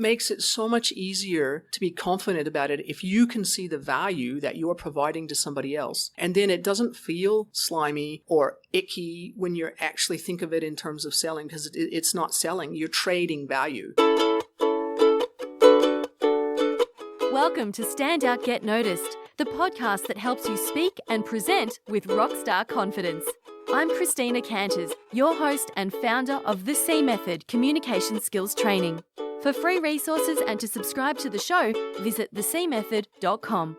makes it so much easier to be confident about it if you can see the value that you're providing to somebody else. And then it doesn't feel slimy or icky when you actually think of it in terms of selling, because it's not selling, you're trading value. Welcome to Stand Out, Get Noticed, the podcast that helps you speak and present with rockstar confidence. I'm Christina Canters, your host and founder of the C Method Communication Skills Training. For free resources and to subscribe to the show, visit thecmethod.com.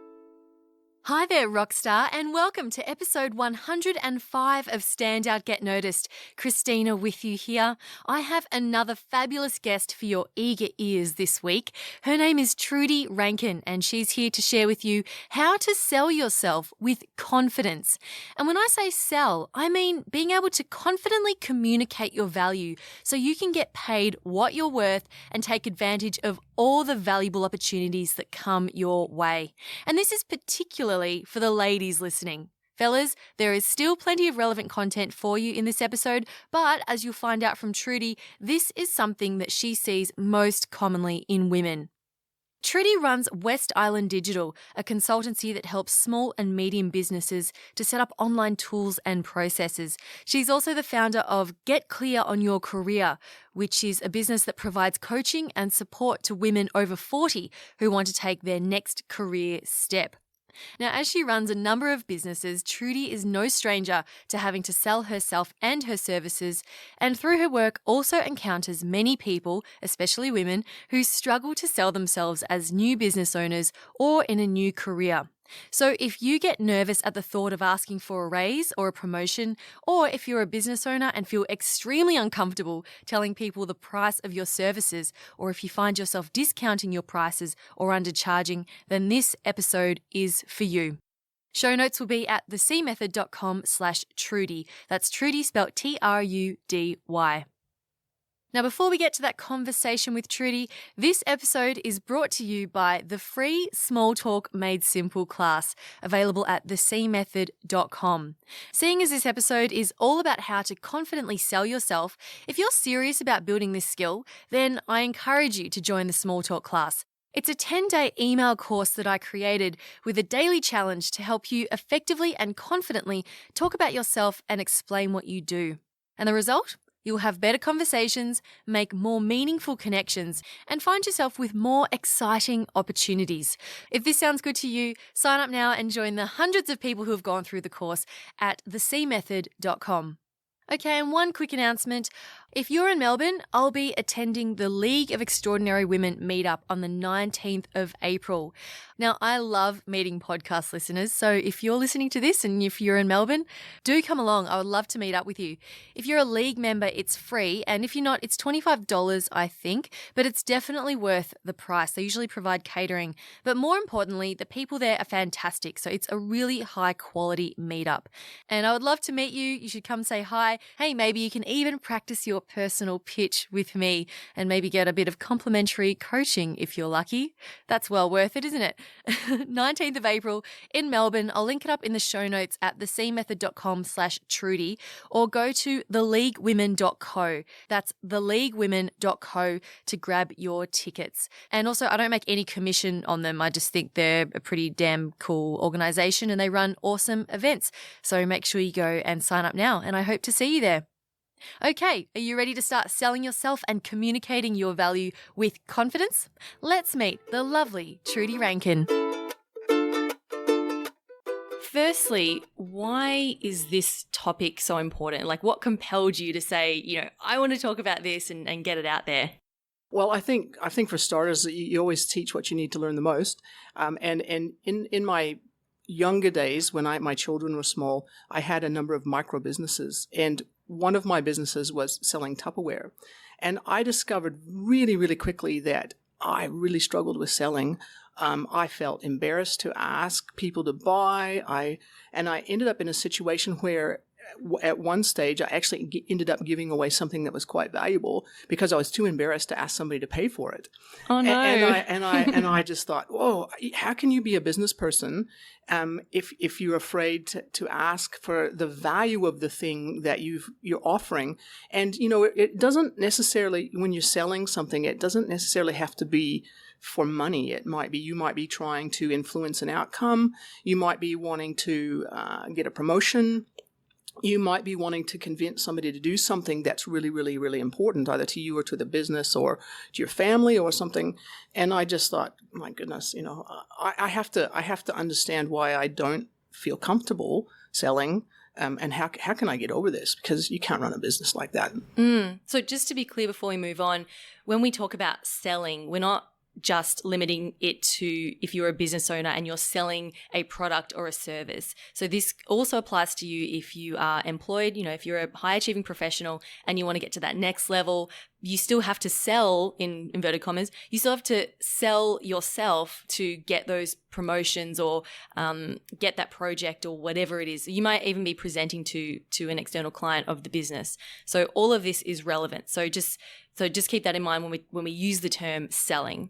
Hi there, Rockstar, and welcome to episode 105 of Stand Out, Get Noticed. Christina with you here. I have another fabulous guest for your eager ears this week. Her name is Trudy Rankin, and she's here to share with you how to sell yourself with confidence. And when I say sell, I mean being able to confidently communicate your value so you can get paid what you're worth and take advantage of all the valuable opportunities that come your way. And this is particularly for the ladies listening. Fellas, there is still plenty of relevant content for you in this episode, but as you'll find out from Trudy, this is something that she sees most commonly in women. Trudy runs West Island Digital, a consultancy that helps small and medium businesses to set up online tools and processes. She's also the founder of Get Clear on Your Career, which is a business that provides coaching and support to women over 40 who want to take their next career step. Now, as she runs a number of businesses, Trudy is no stranger to having to sell herself and her services, and through her work also encounters many people, especially women, who struggle to sell themselves as new business owners or in a new career. So if you get nervous at the thought of asking for a raise or a promotion, or if you're a business owner and feel extremely uncomfortable telling people the price of your services, or if you find yourself discounting your prices or undercharging, then this episode is for you. Show notes will be at thecmethod.com/Trudy. That's Trudy spelled Trudy. Now, before we get to that conversation with Trudy, this episode is brought to you by the free Small Talk Made Simple class, available at thecmethod.com. Seeing as this episode is all about how to confidently sell yourself, if you're serious about building this skill, then I encourage you to join the Small Talk class. It's a 10-day email course that I created with a daily challenge to help you effectively and confidently talk about yourself and explain what you do. And the result? You'll have better conversations, make more meaningful connections, and find yourself with more exciting opportunities. If this sounds good to you, sign up now and join the hundreds of people who have gone through the course at thecmethod.com. Okay, and one quick announcement. If you're in Melbourne, I'll be attending the League of Extraordinary Women meetup on the 19th of April. Now, I love meeting podcast listeners, so if you're listening to this and if you're in Melbourne, do come along. I would love to meet up with you. If you're a League member, it's free, and if you're not, it's $25, I think, but it's definitely worth the price. They usually provide catering, but more importantly, the people there are fantastic, so it's a really high-quality meetup. And I would love to meet you. You should come say hi. Hey, maybe you can even practice your personal pitch with me and maybe get a bit of complimentary coaching if you're lucky. That's well worth it, isn't it? 19th of April in Melbourne. I'll link it up in the show notes at thecmethod.com/Trudy, or go to theleaguewomen.co. That's theleaguewomen.co to grab your tickets. And also, I don't make any commission on them. I just think they're a pretty damn cool organization and they run awesome events. So make sure you go and sign up now, and I hope to see you there. Okay, are you ready to start selling yourself and communicating your value with confidence? Let's meet the lovely Trudy Rankin. Firstly, why is this topic so important? Like, what compelled you to say, I want to talk about this and get it out there? Well, I think for starters, you always teach what you need to learn the most. And in my younger days, when my children were small, I had a number of micro businesses, and one of my businesses was selling Tupperware. And I discovered really, really quickly that I really struggled with selling. I felt embarrassed to ask people to buy. I ended up in a situation where at one stage, I actually ended up giving away something that was quite valuable because I was too embarrassed to ask somebody to pay for it. Oh no! And I just thought, whoa, how can you be a business person if you're afraid to ask for the value of the thing that you're offering? And it doesn't necessarily, when you're selling something, it doesn't necessarily have to be for money. It might be, you might be trying to influence an outcome. You might be wanting to get a promotion. You might be wanting to convince somebody to do something that's really, really, really important, either to you or to the business or to your family or something. And I just thought, my goodness, I have to understand why I don't feel comfortable selling. And how can I get over this? Because you can't run a business like that. So just to be clear before we move on, when we talk about selling, we're not just limiting it to if you're a business owner and you're selling a product or a service. So this also applies to you if you are employed, if you're a high achieving professional and you want to get to that next level, you still have to sell, in inverted commas, you still have to sell yourself to get those promotions or get that project or whatever it is. You might even be presenting to an external client of the business. So all of this is relevant. So just keep that in mind when we use the term selling.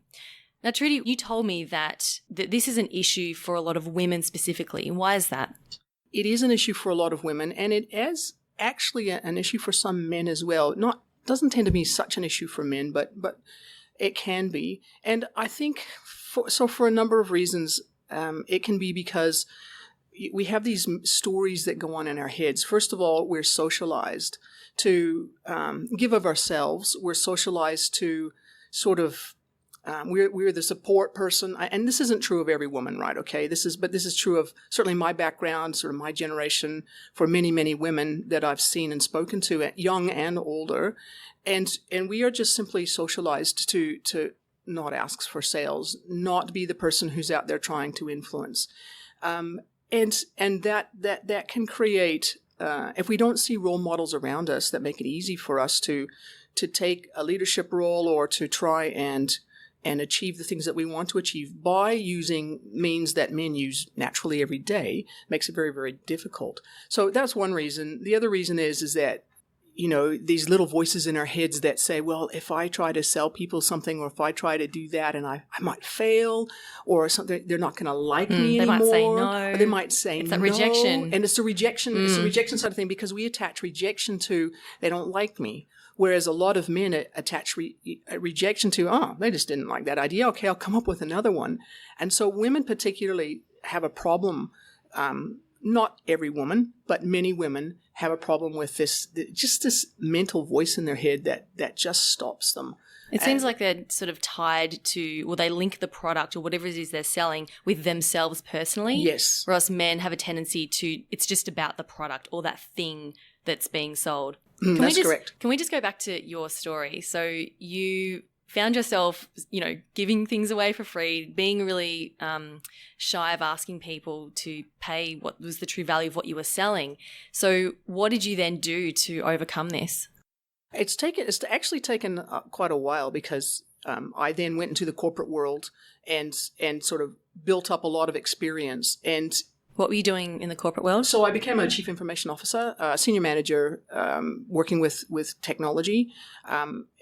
Now, Trudy, you told me that this is an issue for a lot of women specifically. Why is that? It is an issue for a lot of women, and it is actually an issue for some men as well. Doesn't tend to be such an issue for men, but it can be. And I think for a number of reasons, it can be because we have these stories that go on in our heads. First of all, we're socialized to give of ourselves. We're socialized to sort of we're the support person, and this isn't true of every woman, right? Okay, this is true of certainly my background, sort of my generation, for many, many women that I've seen and spoken to, young and older, and we are just simply socialized to not ask for sales, not be the person who's out there trying to influence, and that can create. If we don't see role models around us that make it easy for us to take a leadership role or to try and achieve the things that we want to achieve by using means that men use naturally every day, makes it very, very difficult. So that's one reason. The other reason is that, these little voices in our heads that say, well, if I try to sell people something, or if I try to do that and I might fail, or something, they're not going to like me anymore. They might say no. Or they might say it's no. It's that rejection. And it's the rejection. It's the rejection side of thing, because we attach rejection to they don't like me. Whereas a lot of men attach rejection to, they just didn't like that idea. Okay, I'll come up with another one. And so women particularly have a problem. Not every woman, but many women have a problem with this mental voice in their head that just stops them. It seems like they're sort of tied to, they link the product or whatever it is they're selling with themselves personally. Yes. Whereas men have a tendency to, it's just about the product or that thing that's being sold. That's correct. Can we just go back to your story? So you found yourself, giving things away for free, being really shy of asking people to pay what was the true value of what you were selling. So what did you then do to overcome this? It's actually taken quite a while, because I then went into the corporate world and sort of built up a lot of experience. And what were you doing in the corporate world? So I became a chief information officer, a senior manager, working with technology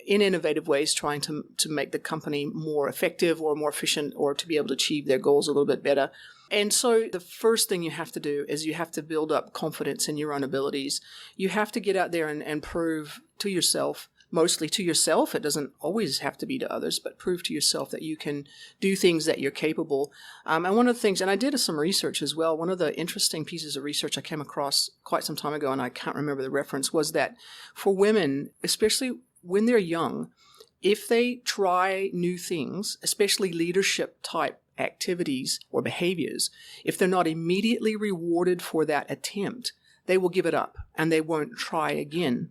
in innovative ways, trying to make the company more effective or more efficient, or to be able to achieve their goals a little bit better. And so the first thing you have to do is you have to build up confidence in your own abilities. You have to get out there and prove to yourself, mostly to yourself. It doesn't always have to be to others, but prove to yourself that you can do things, that you're capable. And one of the things, and I did some research as well, one of the interesting pieces of research I came across quite some time ago, and I can't remember the reference, was that for women, especially when they're young, if they try new things, especially leadership type activities or behaviors, if they're not immediately rewarded for that attempt, they will give it up and they won't try again.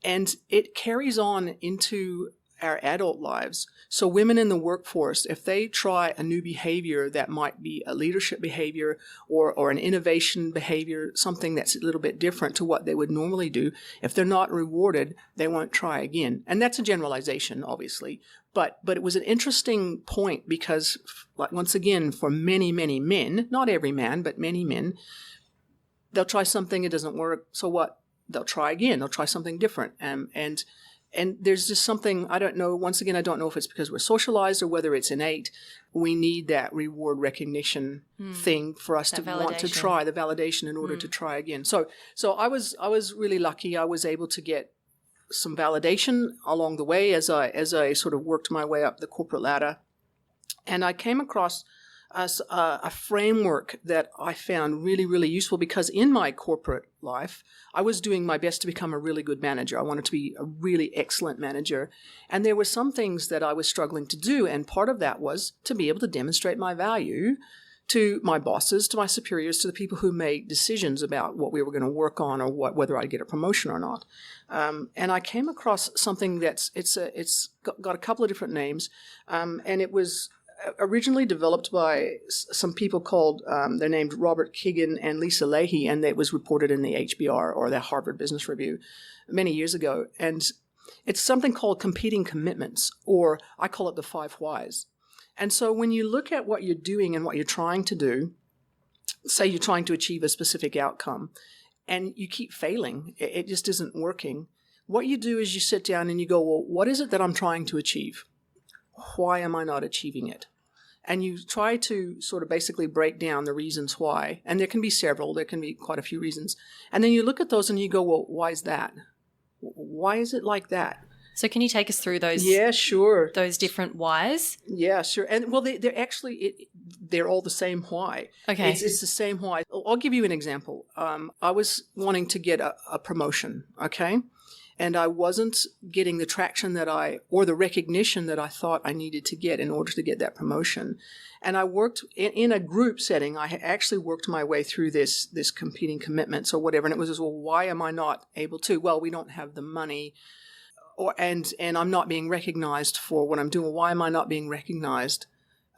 And it carries on into our adult lives. So women in the workforce, if they try a new behavior that might be a leadership behavior or an innovation behavior, something that's a little bit different to what they would normally do, if they're not rewarded, they won't try again. And that's a generalization, obviously. But it was an interesting point, because, once again, for many, many men, not every man, but many men, they'll try something, it doesn't work. So what? They'll try again. They'll try something different. And there's just something, I don't know, once again, I don't know if it's because we're socialized or whether it's innate. We need that reward recognition thing for us that to want to try, the validation in order to try again. So I was really lucky. I was able to get some validation along the way as I sort of worked my way up the corporate ladder. And I came across a framework that I found really, really useful, because in my corporate life, I was doing my best to become a really good manager. I wanted to be a really excellent manager. And there were some things that I was struggling to do. And part of that was to be able to demonstrate my value to my bosses, to my superiors, to the people who made decisions about what we were going to work on or whether I'd get a promotion or not. And I came across something it's got a couple of different names. And it was originally developed by some people called, they're named Robert Keegan and Lisa Leahy, and it was reported in the HBR, or the Harvard Business Review, many years ago. And it's something called competing commitments, or I call it the 5 whys. And so when you look at what you're doing and what you're trying to do, say you're trying to achieve a specific outcome, and you keep failing, it just isn't working, what you do is you sit down and you go, well, what is it that I'm trying to achieve? Why am I not achieving it? And you try to sort of basically break down the reasons why. And there can be several. There can be quite a few reasons. And then you look at those and you go, well, why is that? Why is it like that? So can you take us through those? Yeah, sure. Those different whys? Yeah, sure. And well, they're actually, they're all the same why. Okay. It's the same why. I'll give you an example. I was wanting to get a promotion, okay? And I wasn't getting the traction or the recognition that I thought I needed to get in order to get that promotion. And I worked in a group setting. I actually worked my way through this competing commitments or whatever. And it was just, well, why am I not able to? Well, we don't have the money, and I'm not being recognized for what I'm doing. Why am I not being recognized?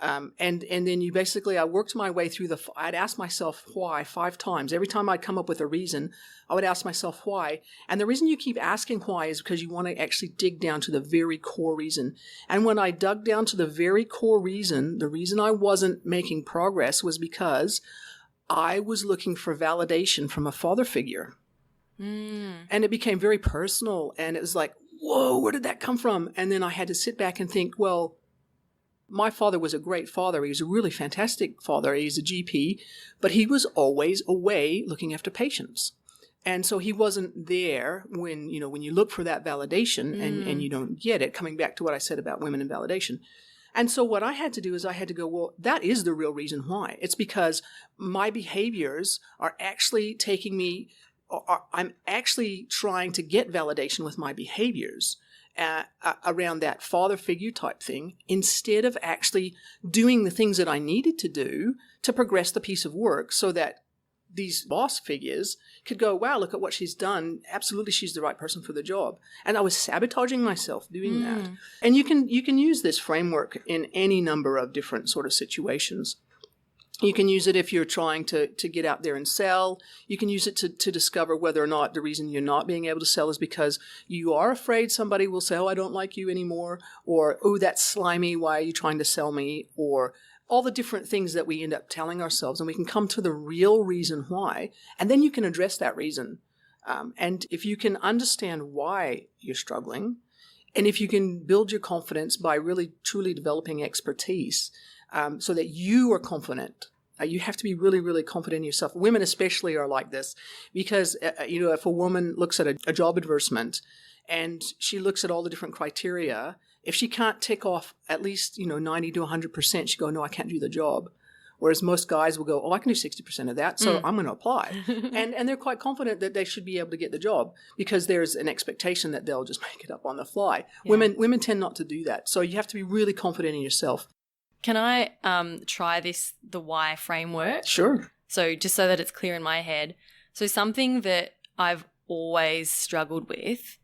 And then I worked my way through I'd ask myself why 5 times. Every time I'd come up with a reason, I would ask myself why. And the reason you keep asking why is because you want to actually dig down to the very core reason. And when I dug down to the very core reason, the reason I wasn't making progress was because I was looking for validation from a father figure. And it became very personal. And it was like, whoa, where did that come from? And then I had to sit back and think, well, my father was a great father. He was a really fantastic father. He's a GP, but he was always away looking after patients. And so he wasn't there when you look for that validation and you don't get it, coming back to what I said about women and validation. And so what I had to do is I had to go, well, that is the real reason why. It's because my behaviors are actually I'm actually trying to get validation with my behaviors around that father figure type thing, instead of actually doing the things that I needed to do to progress the piece of work so that these boss figures could go, wow, look at what she's done. Absolutely, she's the right person for the job. And I was sabotaging myself doing that. And you can use this framework in any number of different sort of situations. You can use it if you're trying to get out there and sell. You can use it to discover whether or not the reason you're not being able to sell is because you are afraid somebody will say, oh, I don't like you anymore, or, oh, that's slimy, why are you trying to sell me, or all the different things that we end up telling ourselves. And we can come to the real reason why, and then you can address that reason. And if you can understand why you're struggling, and if you can build your confidence by really truly developing expertise, so that you are confident. You have to be really, really confident in yourself. Women especially are like this because, if a woman looks at a job advertisement and she looks at all the different criteria, if she can't tick off at least, 90 to 100%, she go, no, I can't do the job. Whereas most guys will go, oh, I can do 60% of that, so I'm going to apply. and they're quite confident that they should be able to get the job because there's an expectation that they'll just make it up on the fly. Yeah. Women tend not to do that. So you have to be really confident in yourself. Can I try the why framework? Sure. So just so that it's clear in my head. So something that I've always struggled with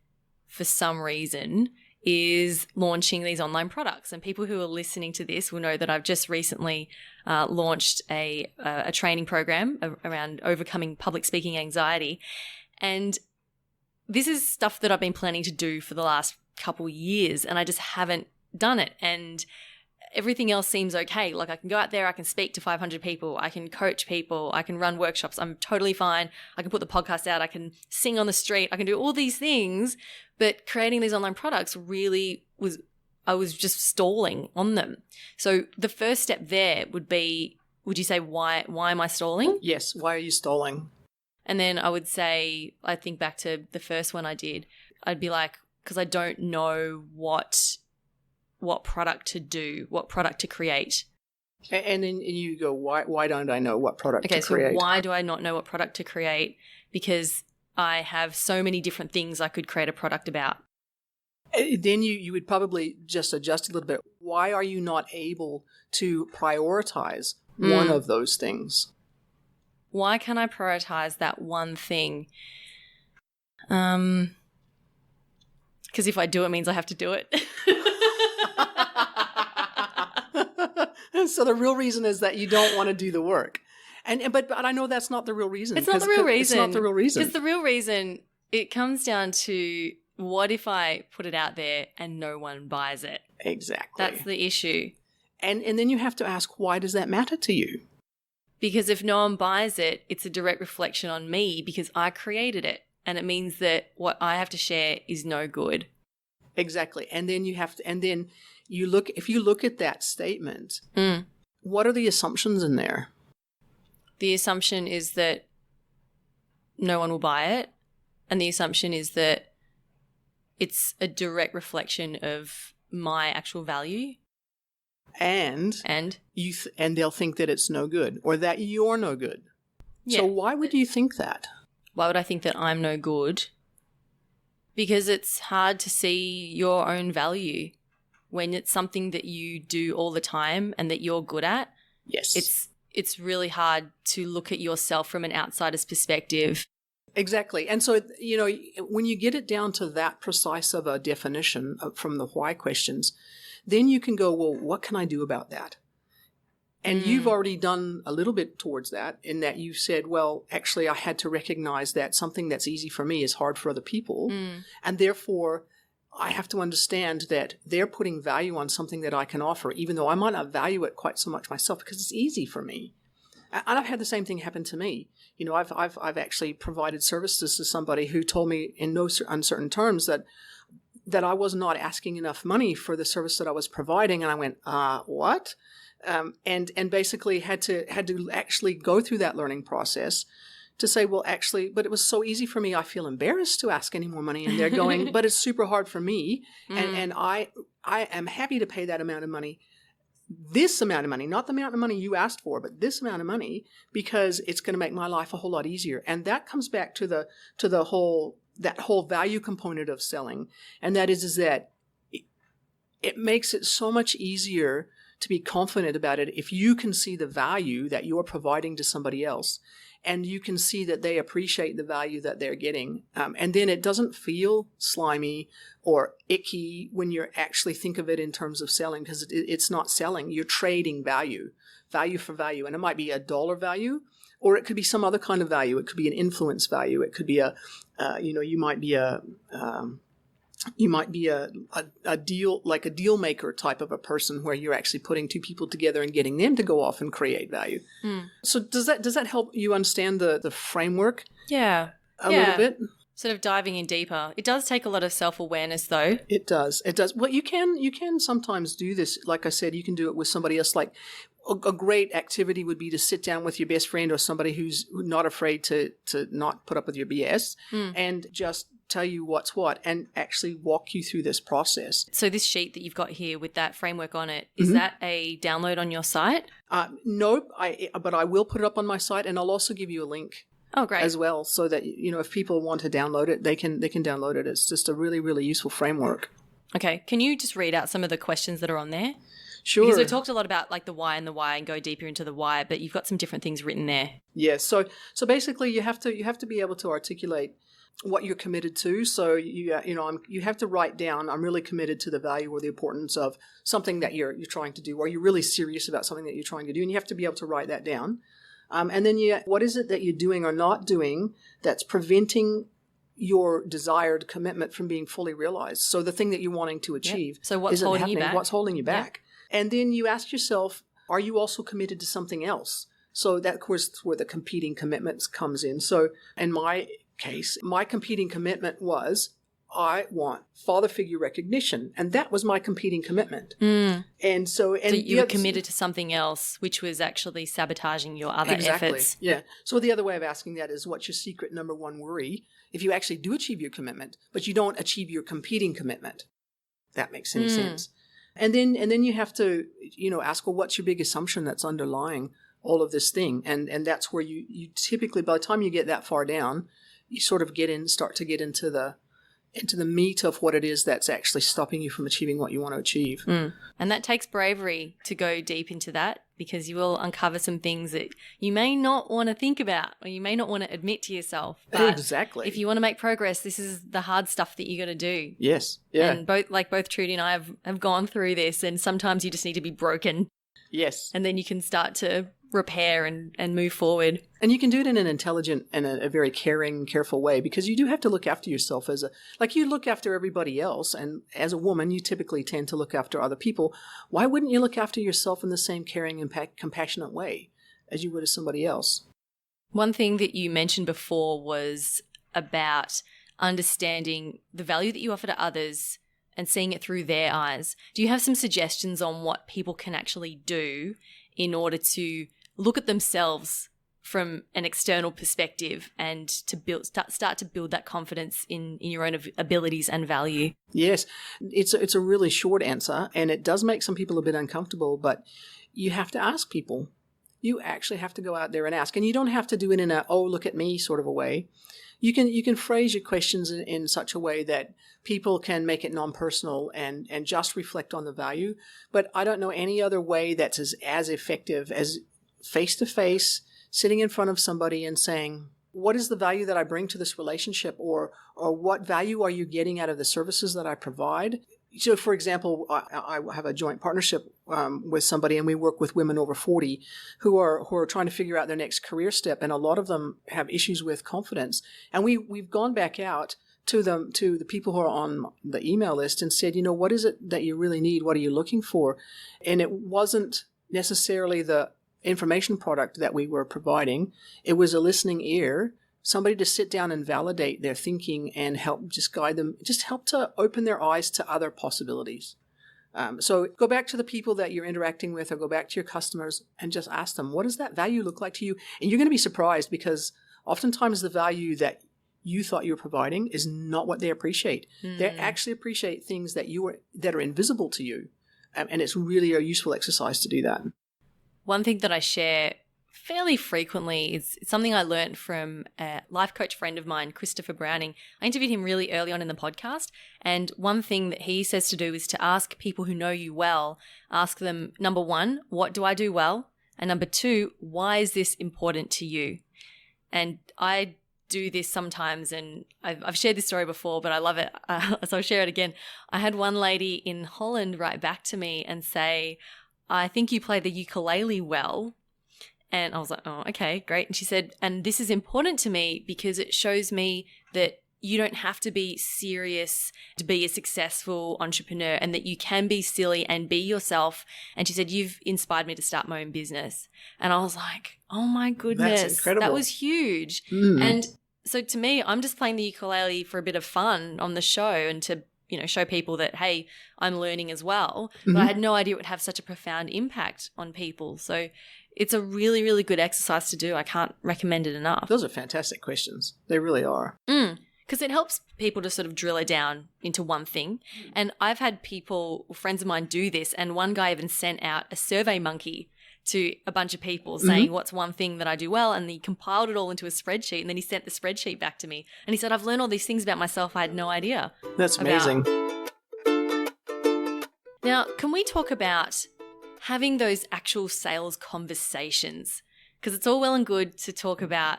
for some reason is launching these online products. And people who are listening to this will know that I've just recently launched a training program around overcoming public speaking anxiety. And this is stuff that I've been planning to do for the last couple years, and I just haven't done it. And everything else seems okay. Like I can go out there, I can speak to 500 people, I can coach people, I can run workshops. I'm totally fine. I can put the podcast out, I can sing on the street, I can do all these things. But creating these online products really I was just stalling on them. So the first step there would be, would you say, why am I stalling? Yes. Why are you stalling? And then I would say, I think back to the first one I did, I'd be like, because I don't know what product to do, what product to create. And then you go, why don't I know what product to create? Okay, so why do I not know what product to create? Because I have so many different things I could create a product about. Then you would probably just adjust a little bit. Why are you not able to prioritize one of those things? Why can't I prioritize that one thing? Because if I do, it means I have to do it. So the real reason is that you don't want to do the work. But I know that's not the real reason. It's not the real reason. It's not the real reason. Because the real reason, it comes down to, what if I put it out there and no one buys it? Exactly. That's the issue. And then you have to ask, why does that matter to you? Because if no one buys it, it's a direct reflection on me because I created it. And it means that what I have to share is no good. Exactly. And then if you look at that statement, what are the assumptions in there? The assumption is that no one will buy it. And the assumption is that it's a direct reflection of my actual value. And they'll think that it's no good or that you're no good. Yeah. So why would you think that? Why would I think that I'm no good? Because it's hard to see your own value when it's something that you do all the time and that you're good at. Yes. It's really hard to look at yourself from an outsider's perspective. Exactly. And so, when you get it down to that precise of a definition from the why questions, then you can go, well, what can I do about that? And you've already done a little bit towards that in that you said, well, actually, I had to recognize that something that's easy for me is hard for other people. And therefore, I have to understand that they're putting value on something that I can offer, even though I might not value it quite so much myself because it's easy for me. And I've had the same thing happen to me. I've actually provided services to somebody who told me in no uncertain terms that I was not asking enough money for the service that I was providing. And I went, what? And basically had to actually go through that learning process to say, well, actually, but it was so easy for me. I feel embarrassed to ask any more money. And they're going, but it's super hard for me. And I am happy to pay that amount of money. This amount of money, not the amount of money you asked for, but this amount of money, because it's going to make my life a whole lot easier. And that comes back to that whole value component of selling. And that is that it makes it so much easier to be confident about it if you can see the value that you're providing to somebody else. And you can see that they appreciate the value that they're getting. And then it doesn't feel slimy or icky when you actually think of it in terms of selling, because it's not selling. You're trading value for value. And it might be a dollar value, or it could be some other kind of value. It could be an influence value. It could be you might be a deal maker type of a person where you're actually putting two people together and getting them to go off and create value. So does that help you understand the framework? Yeah. A little bit? Sort of diving in deeper. It does take a lot of self-awareness though. It does. Well, you can sometimes do this. Like I said, you can do it with somebody else. Like a great activity would be to sit down with your best friend or somebody who's not afraid to not put up with your BS and just tell you what's what and actually walk you through this process. So this sheet that you've got here with that framework on it, is that a download on your site? No, but I will put it up on my site, and I'll also give you a link. Oh, great. As well, so that if people want to download it, they can download it. It's just a really, really useful framework. Okay. Can you just read out some of the questions that are on there? Sure. Because we talked a lot about like the why and go deeper into the why, but you've got some different things written there. Yes. So basically you have to be able to articulate what you're committed to. So you have to write down, I'm really committed to the value or the importance of something that you're trying to do, or you're really serious about something that you're trying to do, and you have to be able to write that down. And then what is it that you're doing or not doing that's preventing your desired commitment from being fully realized? So the thing that you're wanting to achieve. Yep. So what's holding you back? What's holding you back? And then you ask yourself, are you also committed to something else? So that, of course, is where the competing commitments comes in. So in my case, my competing commitment was I want father figure recognition. And that was my competing commitment. And so you were committed to something else, which was actually sabotaging your other efforts. Yeah. So the other way of asking that is, what's your secret number one worry if you actually do achieve your commitment, but you don't achieve your competing commitment? That makes any sense. And then you have to, ask, well, what's your big assumption that's underlying all of this thing? And that's where you typically, by the time you get that far down, you sort of start to get into the meat of what it is that's actually stopping you from achieving what you want to achieve. And that takes bravery to go deep into that, because you will uncover some things that you may not want to think about or you may not want to admit to yourself. But exactly. If you want to make progress, this is the hard stuff that you got to do. Yes. Yeah. And both Trudy and I have gone through this, and sometimes you just need to be broken. Yes. And then you can start to repair and move forward. And you can do it in an intelligent and a very caring, careful way, because you do have to look after yourself like you look after everybody else. And as a woman, you typically tend to look after other people. Why wouldn't you look after yourself in the same caring and compassionate way as you would as somebody else? One thing that you mentioned before was about understanding the value that you offer to others and seeing it through their eyes. Do you have some suggestions on what people can actually do in order to look at themselves from an external perspective and to start to build that confidence in your own abilities and value? Yes, it's a really short answer, and it does make some people a bit uncomfortable, but you have to ask people. You actually have to go out there and ask, and you don't have to do it in a, oh, look at me sort of a way. You can phrase your questions in such a way that people can make it non-personal and just reflect on the value. But I don't know any other way that's as effective as face-to-face, sitting in front of somebody and saying, what is the value that I bring to this relationship, or what value are you getting out of the services that I provide? So, for example, I have a joint partnership with somebody, and we work with women over 40 who are trying to figure out their next career step, and a lot of them have issues with confidence. And we've gone back out to the people who are on the email list and said, what is it that you really need? What are you looking for? And it wasn't necessarily the information product that we were providing. It was a listening ear, somebody to sit down and validate their thinking and help just guide them, just help to open their eyes to other possibilities. So go back to the people that you're interacting with, or go back to your customers and just ask them, what does that value look like to you? And you're going to be surprised, because oftentimes the value that you thought you were providing is not what they appreciate. They actually appreciate things that are invisible to you. And it's really a useful exercise to do that. One thing that I share fairly frequently is something I learned from a life coach friend of mine, Christopher Browning. I interviewed him really early on in the podcast, and one thing that he says to do is to ask people who know you well, ask them, number one, what do I do well? And number two, why is this important to you? And I do this sometimes, and I've shared this story before, but I love it, so I'll share it again. I had one lady in Holland write back to me and say, I think you play the ukulele well. And I was like, oh, okay, great. And she said, and this is important to me because it shows me that you don't have to be serious to be a successful entrepreneur, and that you can be silly and be yourself. And she said, you've inspired me to start my own business. And I was like, oh my goodness, that's incredible. That was huge. And so to me, I'm just playing the ukulele for a bit of fun on the show and to show people that, hey, I'm learning as well. But I had no idea it would have such a profound impact on people. So it's a really, really good exercise to do. I can't recommend it enough. Those are fantastic questions. They really are. Because it helps people to sort of drill it down into one thing. And I've had friends of mine do this, and one guy even sent out a survey monkey to a bunch of people saying, what's one thing that I do well? And he compiled it all into a spreadsheet, and then he sent the spreadsheet back to me. And he said, I've learned all these things about myself I had no idea. That's amazing. Now, can we talk about having those actual sales conversations? Because it's all well and good to talk about,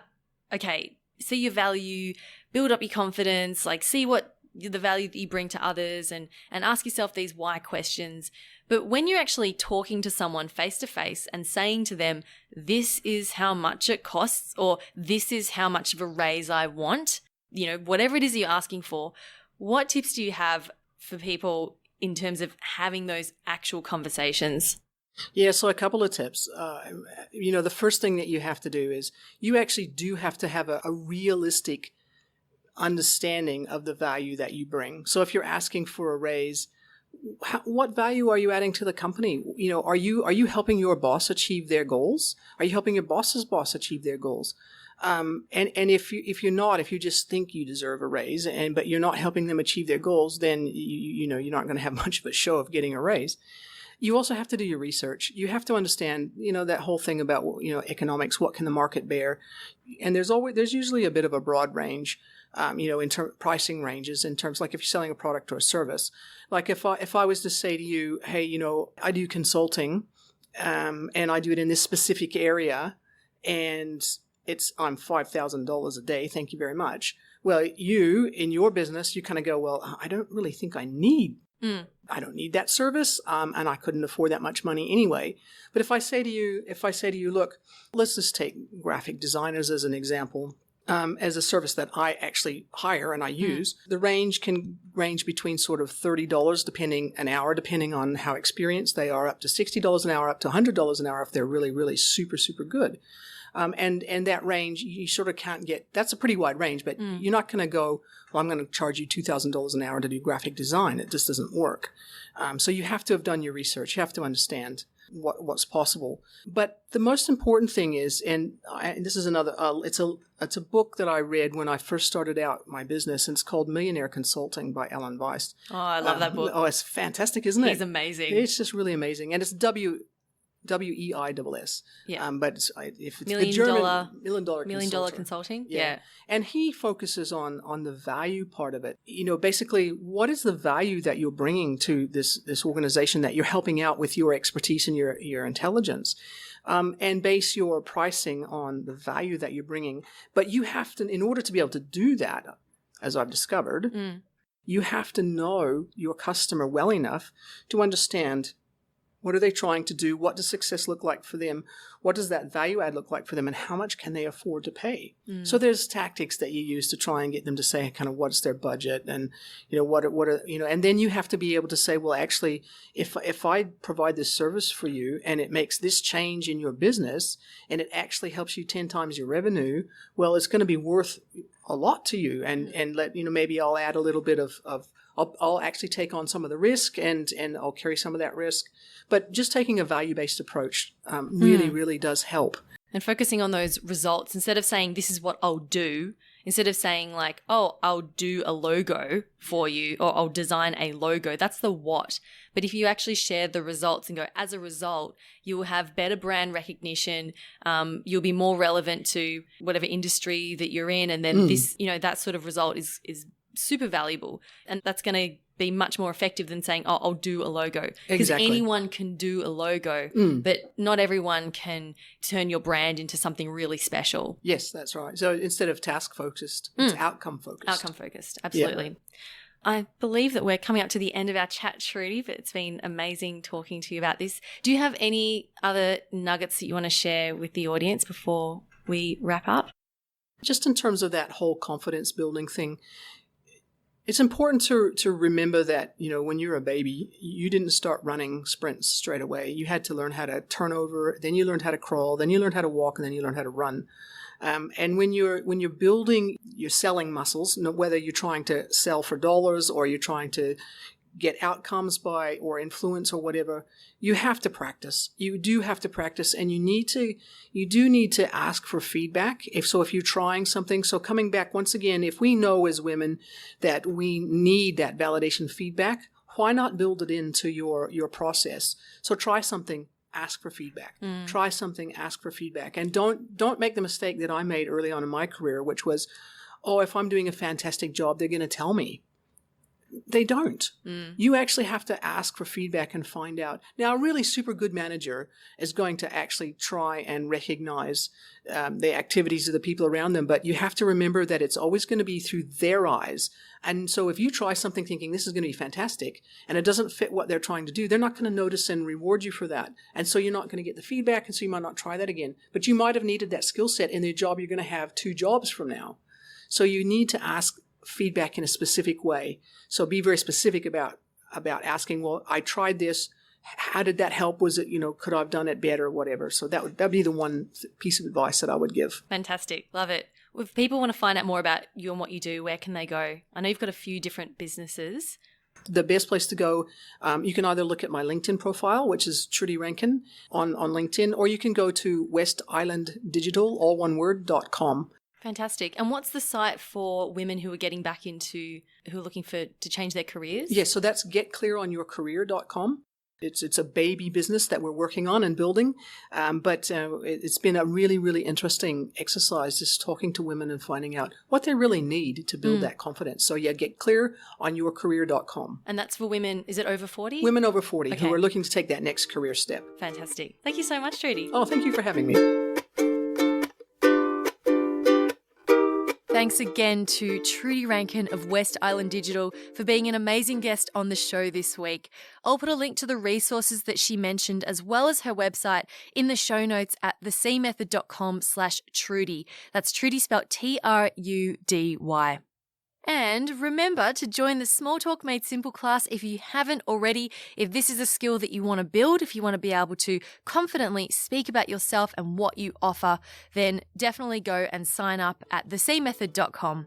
okay, see your value, build up your confidence, like see what the value that you bring to others, and ask yourself these why questions. But when you're actually talking to someone face to face and saying to them, this is how much it costs, or this is how much of a raise I want, whatever it is you're asking for, what tips do you have for people in terms of having those actual conversations? Yeah, so a couple of tips. The first thing that you have to do is you actually do have to have a realistic understanding of the value that you bring. So if you're asking for a raise, what value are you adding to the company? Are you helping your boss achieve their goals? Are you helping your boss's boss achieve their goals? And if you're not, if you just think you deserve a raise, but you're not helping them achieve their goals, then you're not going to have much of a show of getting a raise. You also have to do your research. You have to understand, that whole thing about, economics. What can the market bear? And there's usually a bit of a broad range, in pricing ranges in terms, like if you're selling a product or a service. Like if I was to say to you, hey, I do consulting, and I do it in this specific area, and I'm $5,000 a day. Thank you very much. Well, you in your business, you kind of go, well, I don't really think I don't need that service, and I couldn't afford that much money anyway. But if I say to you, look, let's just take graphic designers as an example, as a service that I actually hire and I use, the range can range between sort of $30 depending on how experienced they are, up to $60 an hour, up to $100 an hour if they're really, really super, super good. And that range, you sort of can't get, that's a pretty wide range, but you're not going to go, well, I'm going to charge you $2,000 an hour to do graphic design. It just doesn't work. So you have to have done your research. You have to understand what's possible. But the most important thing is, and this is another, it's a book that I read when I first started out my business, and it's called Millionaire Consulting by Alan Weiss. Oh, I love that book. Oh, it's fantastic, isn't it? He's amazing. It's just really amazing. And it's WEISS. Yeah. But if it's $1 the German million dollar consulting. Yeah. And he focuses on the value part of it. Basically, what is the value that you're bringing to this organization that you're helping out with your expertise and your intelligence? And base your pricing on the value that you're bringing. But you have to, in order to be able to do that, as I've discovered, you have to know your customer well enough to understand, what are they trying to do? What does success look like for them? What does that value add look like for them? And how much can they afford to pay? So there's tactics that you use to try and get them to say kind of what's their budget, and and then you have to be able to say, well, actually, if I provide this service for you and it makes this change in your business and it actually helps you 10 times your revenue, well, it's going to be worth a lot to you. And maybe I'll add a little bit of I'll actually take on some of the risk and I'll carry some of that risk. But just taking a value-based approach really does help. And focusing on those results, instead of saying, this is what I'll do, instead of saying like, oh, I'll do a logo for you, or I'll design a logo, that's the what. But if you actually share the results and go, as a result, you will have better brand recognition, you'll be more relevant to whatever industry that you're in. And then this, that sort of result is super valuable. And that's going to be much more effective than saying, oh, I'll do a logo. Because anyone can do a logo, but not everyone can turn your brand into something really special. Yes, that's right. So instead of task-focused, it's outcome-focused. Outcome-focused, absolutely. Yeah. I believe that we're coming up to the end of our chat, Trudy, but it's been amazing talking to you about this. Do you have any other nuggets that you want to share with the audience before we wrap up? Just in terms of that whole confidence building thing, it's important to remember that, when you're a baby, you didn't start running sprints straight away. You had to learn how to turn over, then you learned how to crawl, then you learned how to walk, and then you learned how to run. And when you're building your selling muscles, whether you're trying to sell for dollars or you're trying to get outcomes by or influence or whatever, you have to practice. You do have to practice, and you do need to ask for feedback. If you're trying something, so coming back once again, if we know as women that we need that validation feedback, why not build it into your process? So try something, ask for feedback. Try something, ask for feedback. And don't make the mistake that I made early on in my career, which was, oh, if I'm doing a fantastic job, they're going to tell me. They don't. You actually have to ask for feedback and find out. Now, a really super good manager is going to actually try and recognize the activities of the people around them, but you have to remember that it's always going to be through their eyes. And so if you try something thinking this is going to be fantastic and it doesn't fit what they're trying to do, they're not going to notice and reward you for that. And so you're not going to get the feedback, and so you might not try that again. But you might have needed that skill set in the job you're going to have 2 jobs from now. So you need to ask feedback in a specific way. So be very specific about about asking, well, I tried this. How did that help? Was it, could I have done it better or whatever? So that'd be the one piece of advice that I would give. Fantastic. Love it. If people want to find out more about you and what you do, where can they go? I know you've got a few different businesses. The best place to go, you can either look at my LinkedIn profile, which is Trudy Rankin on LinkedIn, or you can go to West Island Digital, all one word, .com. Fantastic. And what's the site for women who are getting back who are looking to change their careers? Yeah, so that's getclearonyourcareer.com. It's a baby business that we're working on and building, but it's been a really, really interesting exercise just talking to women and finding out what they really need to build that confidence. So yeah, getclearonyourcareer.com. And that's for women, is it over 40? Women over 40 Okay. who are looking to take that next career step. Fantastic. Thank you so much, Trudy. Oh, thank you for having me. Thanks again to Trudy Rankin of West Island Digital for being an amazing guest on the show this week. I'll put a link to the resources that she mentioned as well as her website in the show notes at thecmethod.com/Trudy. That's Trudy spelled Trudy. And remember to join the Small Talk Made Simple class if you haven't already. If this is a skill that you want to build, if you want to be able to confidently speak about yourself and what you offer, then definitely go and sign up at thecmethod.com.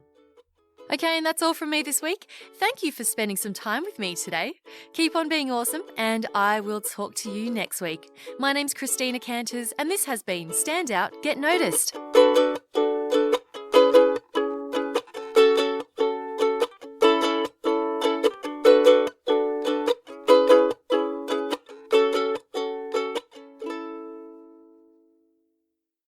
Okay, and that's all from me this week. Thank you for spending some time with me today. Keep on being awesome, and I will talk to you next week. My name's Christina Canters, and this has been Stand Out, Get Noticed.